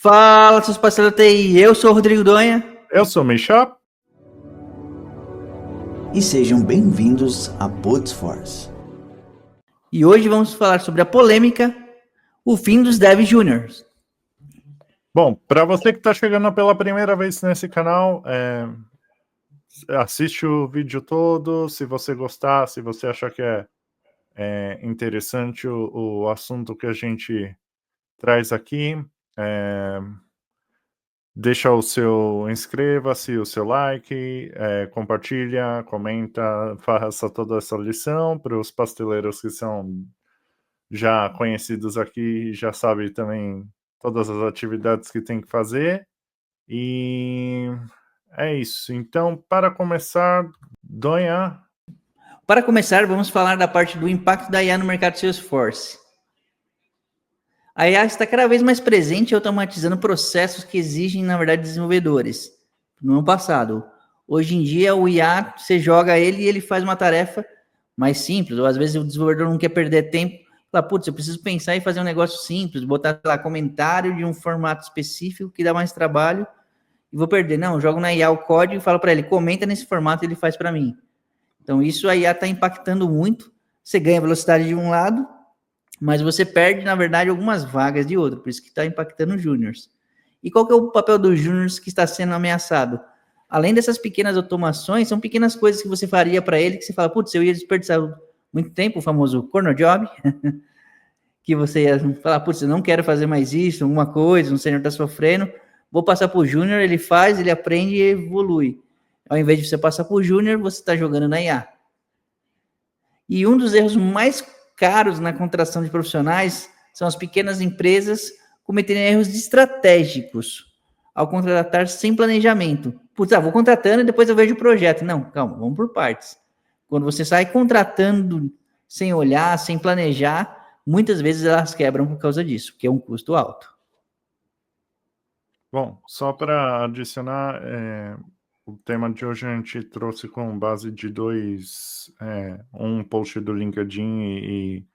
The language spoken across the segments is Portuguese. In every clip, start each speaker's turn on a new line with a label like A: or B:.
A: Fala, seus parceiros da TI. Eu sou o Rodrigo Donha.
B: Eu sou o Misha.
C: E sejam bem-vindos a Podesforce.
A: E hoje vamos falar sobre a polêmica, o fim dos devs júniors.
B: Bom, para você que está chegando pela primeira vez nesse canal, assiste o vídeo todo. Se você gostar, se você achar que é interessante o assunto que a gente traz aqui, deixa inscreva-se, o seu like, compartilha, comenta, faça toda essa lição para os pasteleiros que são já conhecidos aqui, já sabem também todas as atividades que tem que fazer. E é isso. Então, para começar, Donha.
A: Para começar, vamos falar da parte do impacto da IA no mercado Salesforce. A IA está cada vez mais presente e automatizando processos que exigem, na verdade, desenvolvedores. No ano passado, hoje em dia, o IA, você joga ele e ele faz uma tarefa mais simples, ou às vezes o desenvolvedor não quer perder tempo. Fala, putz, eu preciso pensar em fazer um negócio simples, botar lá comentário de um formato específico que dá mais trabalho e vou perder. Não, eu jogo na IA o código e falo para ele, comenta nesse formato e ele faz para mim. Então, isso a IA está impactando muito. Você ganha velocidade de um lado, mas você perde, na verdade, algumas vagas de outro. Por isso que está impactando os júniors. E qual que é o papel dos júniors que está sendo ameaçado? Além dessas pequenas automações, são pequenas coisas que você faria para ele, que você fala, putz, eu ia desperdiçar muito tempo, o famoso corner job, que você ia falar, putz, eu não quero fazer mais isso, alguma coisa, um sênior está sofrendo, vou passar para o júnior, ele faz, ele aprende e evolui. Ao invés de você passar para o júnior, você está jogando na IA. E um dos erros mais caros na contratação de profissionais são as pequenas empresas cometerem erros estratégicos ao contratar sem planejamento. Putz, vou contratando e depois eu vejo o projeto. Não, calma, vamos por partes. Quando você sai contratando sem olhar, sem planejar, muitas vezes elas quebram por causa disso, que é um custo alto.
B: Bom, só para adicionar, o tema de hoje a gente trouxe com base de um post do LinkedIn e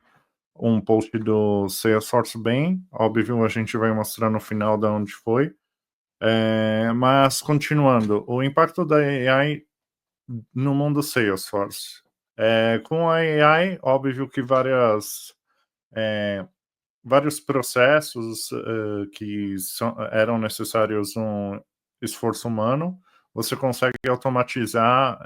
B: um post do Salesforce bem. Óbvio, a gente vai mostrar no final de onde foi. Mas, continuando, o impacto da AI no mundo Salesforce. Com a AI, óbvio que vários processos que eram necessários um esforço humano, você consegue automatizar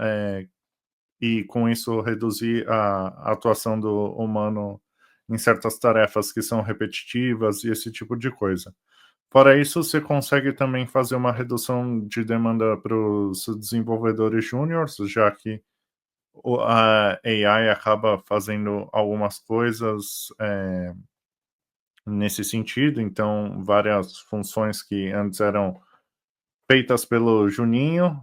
B: e, com isso, reduzir a atuação do humano em certas tarefas que são repetitivas e esse tipo de coisa. Fora isso, você consegue também fazer uma redução de demanda para os desenvolvedores júniores, já que a AI acaba fazendo algumas coisas nesse sentido. Então, várias funções que antes eram feitas pelo Juninho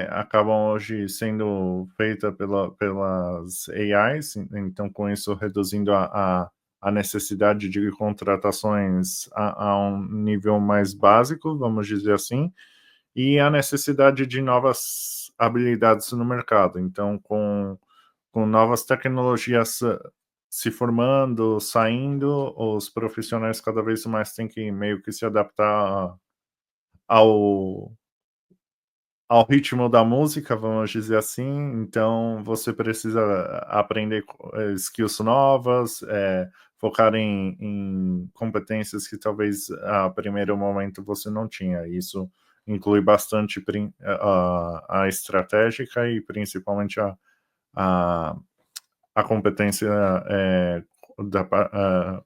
B: acabam hoje sendo feitas pelas AIs. Então, com isso, reduzindo a necessidade de contratações a um nível mais básico, vamos dizer assim, e a necessidade de novas habilidades no mercado. Então, com novas tecnologias se formando, saindo, os profissionais cada vez mais têm que meio que se adaptar ao ritmo da música, vamos dizer assim. Então, você precisa aprender skills novas, focar em competências que talvez a primeiro momento você não tinha. Isso inclui bastante a estratégica e principalmente a competência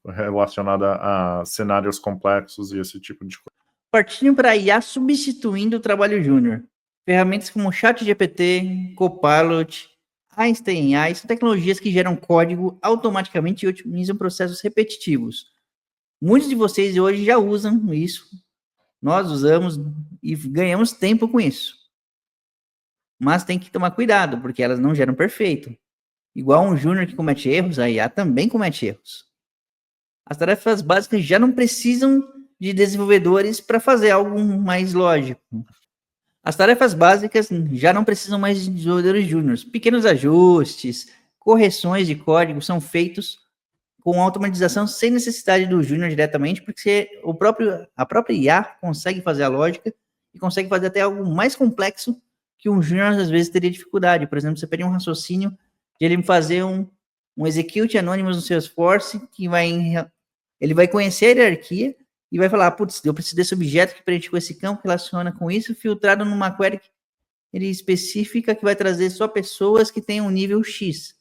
B: relacionada a cenários complexos e esse tipo de coisa.
A: Partindo para a IA substituindo o trabalho júnior. Ferramentas como ChatGPT, Copilot, Einstein AI são tecnologias que geram código automaticamente e otimizam processos repetitivos. Muitos de vocês hoje já usam isso, nós usamos e ganhamos tempo com isso. Mas tem que tomar cuidado, porque elas não geram perfeito. Igual um júnior que comete erros, a IA também comete erros. As tarefas básicas já não precisam de desenvolvedores para fazer algo mais lógico. As tarefas básicas já não precisam mais de desenvolvedores júniores. Pequenos ajustes, correções de código são feitos com automatização sem necessidade do júnior diretamente, porque a própria IA consegue fazer a lógica e consegue fazer até algo mais complexo que um júnior às vezes teria dificuldade. Por exemplo, você pedir um raciocínio de ele fazer um execute anonymous no Salesforce, que ele vai conhecer a hierarquia e vai falar, putz, eu preciso desse objeto que preenche com esse campo, relaciona com isso, filtrado numa query específica que vai trazer só pessoas que tenham um nível X.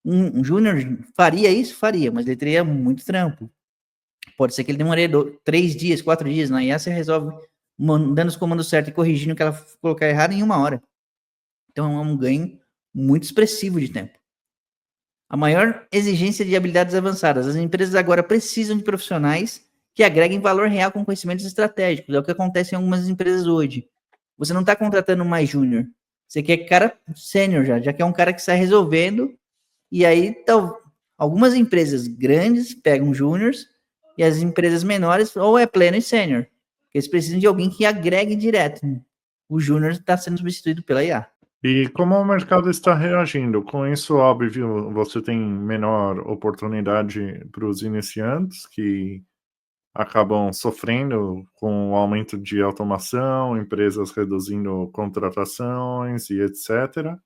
A: Um júnior faria isso? Faria, mas ele teria muito trampo. Pode ser que ele demore 3 dias, 4 dias. Na IA você resolve mandando os comandos certos e corrigindo o que ela colocar errado em 1 hora. Então é um ganho muito expressivo de tempo. A maior exigência de habilidades avançadas. As empresas agora precisam de profissionais que agreguem valor real com conhecimentos estratégicos. É o que acontece em algumas empresas hoje. Você não está contratando mais júnior. Você quer cara sênior já quer um cara que está resolvendo. E aí, algumas empresas grandes pegam júniors e as empresas menores ou é pleno e sênior. Eles precisam de alguém que agregue direto. O júnior está sendo substituído pela IA.
B: E como o mercado está reagindo? Com isso, óbvio, você tem menor oportunidade para os iniciantes que acabam sofrendo com o aumento de automação, empresas reduzindo contratações e etc.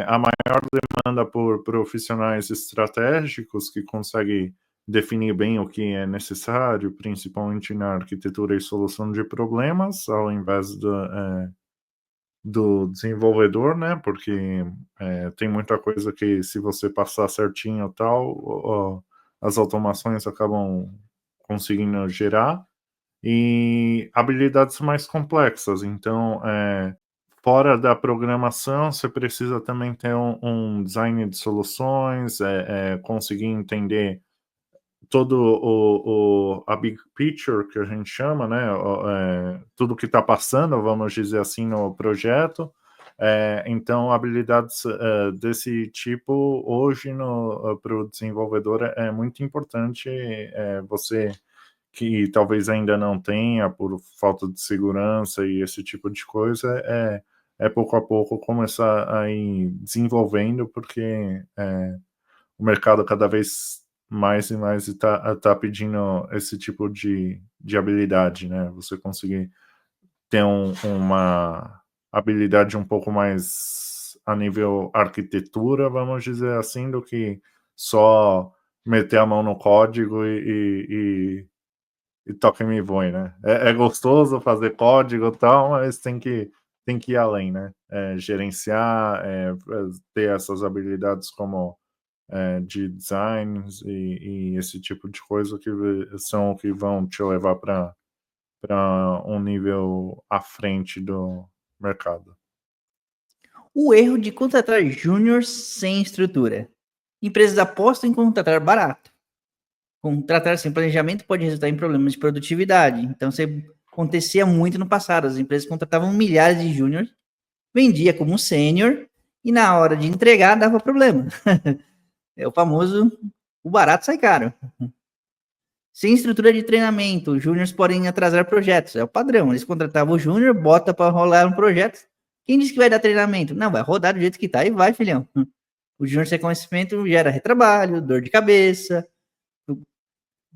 B: A maior demanda por profissionais estratégicos que conseguem definir bem o que é necessário, principalmente na arquitetura e solução de problemas, ao invés do desenvolvedor, né? Porque tem muita coisa que, se você passar certinho tal, as automações acabam conseguindo gerar, e habilidades mais complexas. Então, fora da programação, você precisa também ter um design de soluções, conseguir entender todo a big picture, que a gente chama, né? Tudo que está passando, vamos dizer assim, no projeto. Então, habilidades desse tipo, hoje, para o desenvolvedor, é muito importante você, que talvez ainda não tenha, por falta de segurança e esse tipo de coisa, pouco a pouco começar a ir desenvolvendo, porque o mercado cada vez mais e mais está pedindo esse tipo de habilidade, né? Você conseguir ter uma habilidade um pouco mais a nível arquitetura, vamos dizer assim, do que só meter a mão no código e toca e me voe, né? É gostoso fazer código e tal, mas tem que ir além, né? Gerenciar, ter essas habilidades como de designs e esse tipo de coisa que são o que vão te levar para um nível à frente do mercado.
A: O erro de contratar júnior sem estrutura. Empresas apostam em contratar barato. Contratar sem planejamento pode resultar em problemas de produtividade. Então, isso acontecia muito no passado. As empresas contratavam milhares de júniores, vendia como sênior e na hora de entregar dava problema. É o famoso, o barato sai caro. Sem estrutura de treinamento, os júniores podem atrasar projetos. É o padrão. Eles contratavam o júnior, bota para rolar um projeto. Quem disse que vai dar treinamento? Não, vai rodar do jeito que tá e vai, filhão. O júnior sem conhecimento gera retrabalho, dor de cabeça,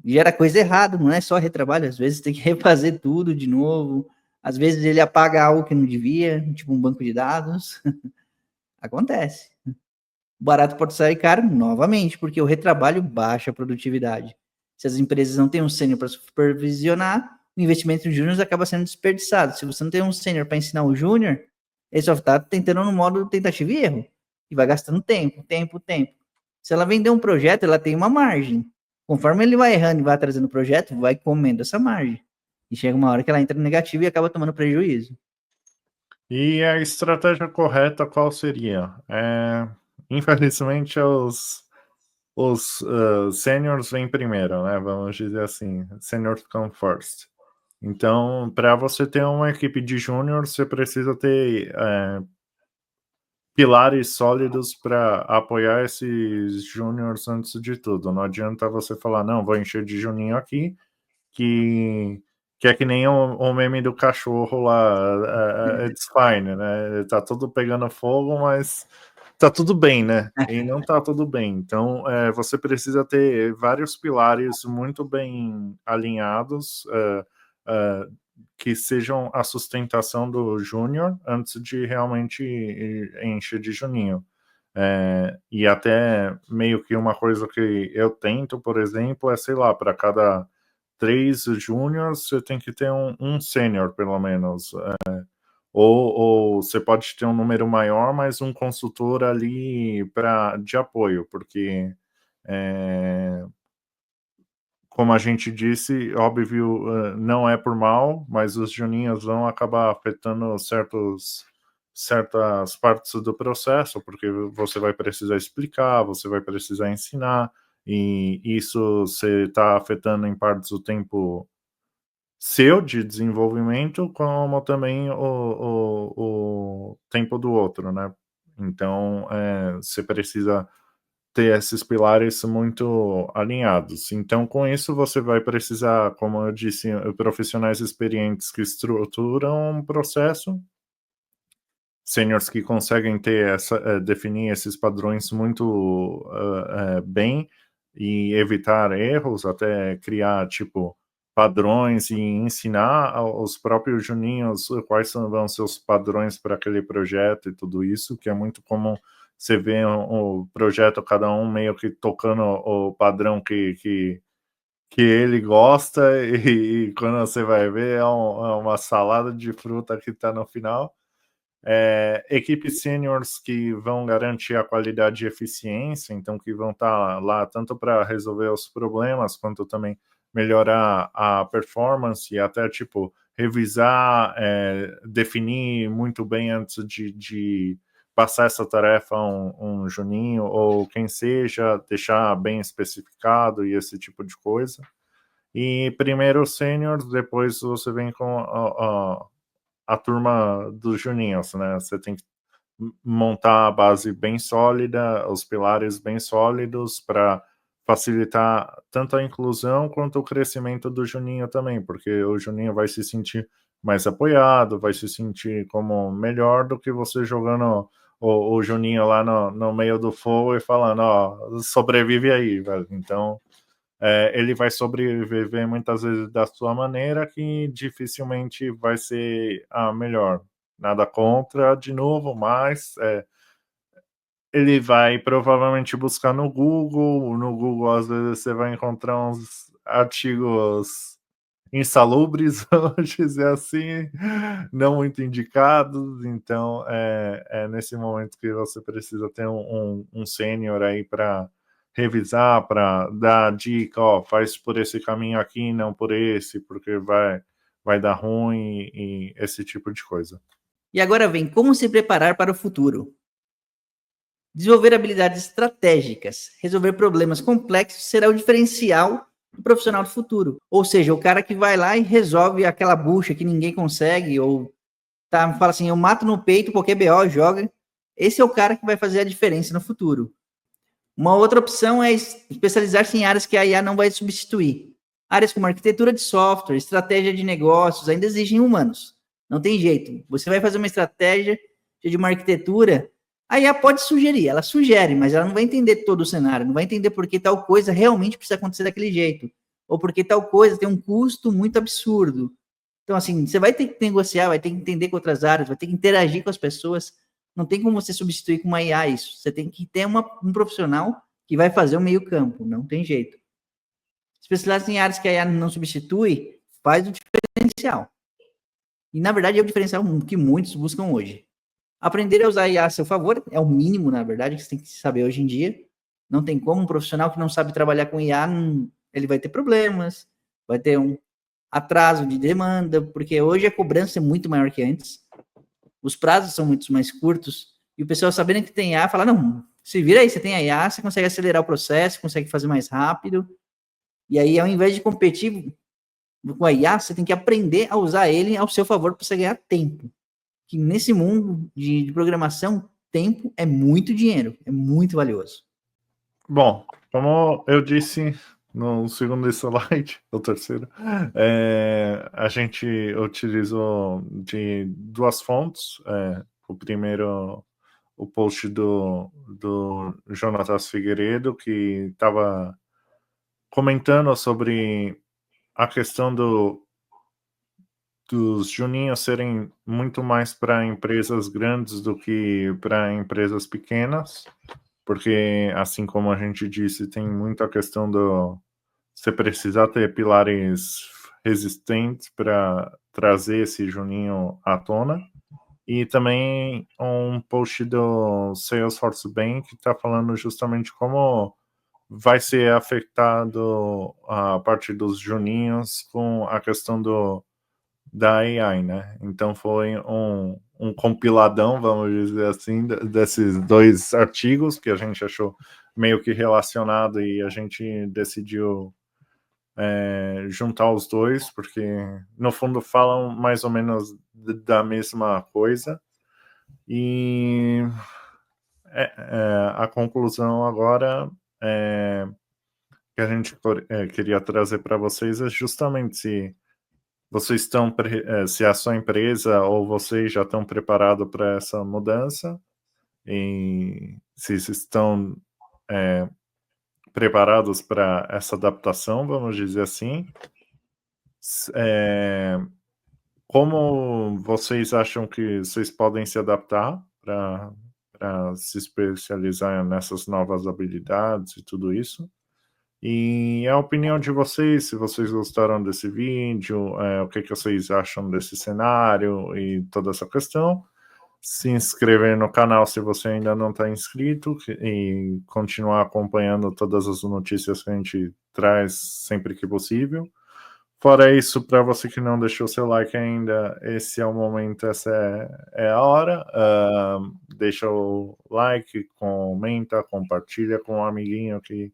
A: gera coisa errada, não é só retrabalho, às vezes tem que refazer tudo de novo, às vezes ele apaga algo que não devia, tipo um banco de dados. Acontece. O barato pode sair caro novamente, porque o retrabalho baixa a produtividade. Se as empresas não têm um sênior para supervisionar, o investimento em júnior acaba sendo desperdiçado. Se você não tem um sênior para ensinar o júnior, ele só está tentando no modo tentativa e erro. E vai gastando tempo. Se ela vender um projeto, ela tem uma margem. Conforme ele vai errando e vai trazendo o projeto, vai comendo essa margem. E chega uma hora que ela entra no negativo e acaba tomando prejuízo.
B: E a estratégia correta qual seria? Infelizmente, os seniors vêm primeiro, né? Vamos dizer assim, seniors come first. Então, para você ter uma equipe de júnior, você precisa ter pilares sólidos para apoiar esses júniors antes de tudo. Não adianta você falar, não, vou encher de juninho aqui, que é que nem o meme do cachorro lá, it's fine, né? Tá tudo pegando fogo, mas tá tudo bem, né? E não tá tudo bem. Então, você precisa ter vários pilares muito bem alinhados, que sejam a sustentação do júnior antes de realmente encher de juninho. E até meio que uma coisa que eu tento, por exemplo, é, sei lá, para cada 3 júniors, você tem que ter um sênior, pelo menos. Ou você pode ter um número maior, mas um consultor ali de apoio, porque, como a gente disse, óbvio, não é por mal, mas os juninhos vão acabar afetando certas partes do processo, porque você vai precisar explicar, você vai precisar ensinar, e isso você está afetando em partes do tempo seu de desenvolvimento, como também o tempo do outro, né? Então, você precisa ter esses pilares muito alinhados. Então, com isso, você vai precisar, como eu disse, profissionais experientes que estruturam um processo, seniors que conseguem ter definir esses padrões muito bem e evitar erros, até criar, tipo, padrões e ensinar aos próprios juninhos quais vão ser os padrões para aquele projeto e tudo isso, que é muito comum você ver o projeto, cada um meio que tocando o padrão que ele gosta e quando você vai ver é uma salada de fruta que está no final. Equipes seniors que vão garantir a qualidade e eficiência, então que vão estar lá tanto para resolver os problemas, quanto também melhorar a performance e até, tipo, revisar, definir muito bem antes de passar essa tarefa a um juninho, ou quem seja, deixar bem especificado e esse tipo de coisa. E primeiro os seniors, depois você vem com a turma dos juninhos, né? Você tem que montar a base bem sólida, os pilares bem sólidos para facilitar tanto a inclusão quanto o crescimento do juninho também, porque o juninho vai se sentir mais apoiado, vai se sentir como melhor do que você jogando o juninho lá no meio do fogo e falando, ó, sobrevive aí, velho. Então, ele vai sobreviver muitas vezes da sua maneira, que dificilmente vai ser a melhor. Nada contra, de novo, mas ele vai provavelmente buscar no Google. No Google, às vezes, você vai encontrar uns artigos insalubres, vamos dizer assim, não muito indicados. Então, é nesse momento que você precisa ter um sênior aí para revisar, para dar dica, ó, faz por esse caminho aqui, não por esse, porque vai dar ruim e esse tipo de coisa.
A: E agora vem, como se preparar para o futuro? Desenvolver habilidades estratégicas, resolver problemas complexos será o diferencial do profissional do futuro. Ou seja, o cara que vai lá e resolve aquela bucha que ninguém consegue, ou fala assim, eu mato no peito, qualquer BO joga. Esse é o cara que vai fazer a diferença no futuro. Uma outra opção é especializar-se em áreas que a IA não vai substituir. Áreas como arquitetura de software, estratégia de negócios, ainda exigem humanos. Não tem jeito. Você vai fazer uma estratégia de uma arquitetura, a IA pode sugerir, ela sugere, mas ela não vai entender todo o cenário, não vai entender por que tal coisa realmente precisa acontecer daquele jeito, ou porque tal coisa tem um custo muito absurdo. Então, assim, você vai ter que negociar, vai ter que entender com outras áreas, vai ter que interagir com as pessoas. Não tem como você substituir com uma IA isso. Você tem que ter um profissional que vai fazer o meio campo, não tem jeito. Especializar em áreas que a IA não substitui, faz o diferencial. E, na verdade, é o diferencial que muitos buscam hoje. Aprender a usar a IA a seu favor é o mínimo, na verdade, que você tem que saber hoje em dia. Não tem como um profissional que não sabe trabalhar com IA, ele vai ter problemas, vai ter um atraso de demanda, porque hoje a cobrança é muito maior que antes. Os prazos são muito mais curtos, e o pessoal sabendo que tem IA, fala, não, se vira aí, você tem a IA, você consegue acelerar o processo, consegue fazer mais rápido, e aí ao invés de competir com a IA, você tem que aprender a usar ele ao seu favor para você ganhar tempo. Que nesse mundo de programação, tempo é muito dinheiro, é muito valioso.
B: Bom, como eu disse no segundo slide, o terceiro, a gente utilizou de duas fontes. O primeiro, o post do Jonatas Figueiredo, que estava comentando sobre a questão dos juninhos serem muito mais para empresas grandes do que para empresas pequenas, porque, assim como a gente disse, tem muita questão do você precisar ter pilares resistentes para trazer esse juninho à tona. E também um post do Salesforce Bank que está falando justamente como vai ser afetado a parte dos juninhos com a questão da AI, né? Então foi um compiladão, vamos dizer assim, desses dois artigos que a gente achou meio que relacionado e a gente decidiu juntar os dois, porque no fundo falam mais ou menos da mesma coisa. E a conclusão agora que a gente queria trazer para vocês é justamente se vocês estão, se a sua empresa ou vocês já estão preparados para essa mudança e se estão preparados para essa adaptação, vamos dizer assim. Como vocês acham que vocês podem se adaptar para se especializar nessas novas habilidades e tudo isso? E a opinião de vocês, se vocês gostaram desse vídeo, o que vocês acham desse cenário e toda essa questão. Se inscrever no canal se você ainda não está inscrito e continuar acompanhando todas as notícias que a gente traz sempre que possível. Fora isso, para você que não deixou seu like ainda, esse é o momento, essa é a hora. Deixa o like, comenta, compartilha com um amiguinho que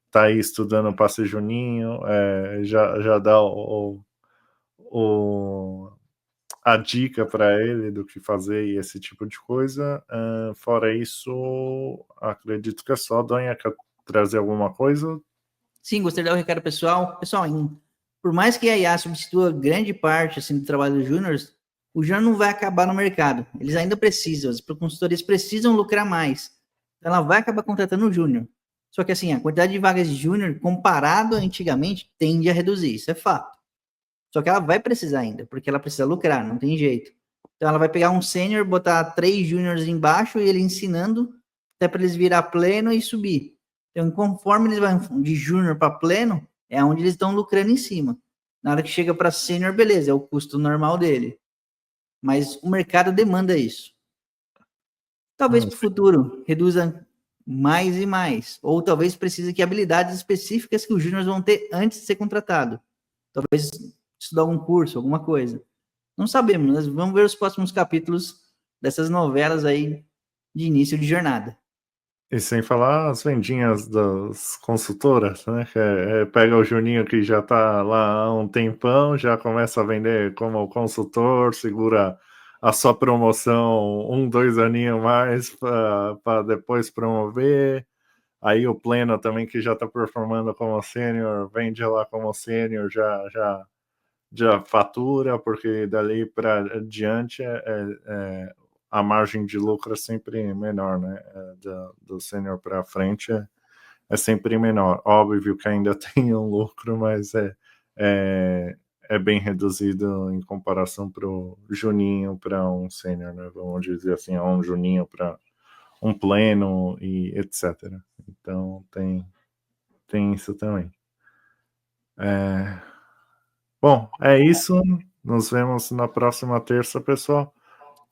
B: tá aí estudando para ser juninho, já dá a dica para ele do que fazer e esse tipo de coisa. Fora isso, acredito que é só. Donha, quer trazer alguma coisa?
A: Sim, gostaria de dar um recado pessoal. Pessoal, por mais que a IA substitua grande parte assim, do trabalho dos júniores, o júnior não vai acabar no mercado. Eles ainda precisam, as consultorias precisam lucrar mais. Então ela vai acabar contratando o júnior. Só que assim, a quantidade de vagas de júnior, comparado a antigamente, tende a reduzir, isso é fato. Só que ela vai precisar ainda, porque ela precisa lucrar, não tem jeito. Então ela vai pegar um sênior, botar 3 júniores embaixo e ele ensinando até para eles virar pleno e subir. Então, conforme eles vão de júnior para pleno, é onde eles estão lucrando em cima. Na hora que chega para sênior, beleza, é o custo normal dele. Mas o mercado demanda isso. Talvez para o futuro reduza mais e mais. Ou talvez precise que habilidades específicas que os júniores vão ter antes de ser contratado. Talvez estudar algum curso, alguma coisa. Não sabemos, nós vamos ver os próximos capítulos dessas novelas aí de início de jornada.
B: E sem falar as vendinhas das consultoras, né? Pega o Juninho que já tá lá há um tempão, já começa a vender como consultor, segura a sua promoção 2 aninhos mais para depois promover. Aí o pleno também que já está performando como sênior, vende lá como sênior, já fatura, porque dali para diante a margem de lucro é sempre menor, né? Do sênior para frente é sempre menor. Óbvio que ainda tem um lucro, mas é bem reduzido em comparação para o juninho para um sênior, né? Vamos dizer assim, um juninho para um pleno e etc. Então tem isso também. Bom, é isso. Nos vemos na próxima terça, pessoal.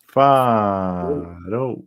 B: Falou!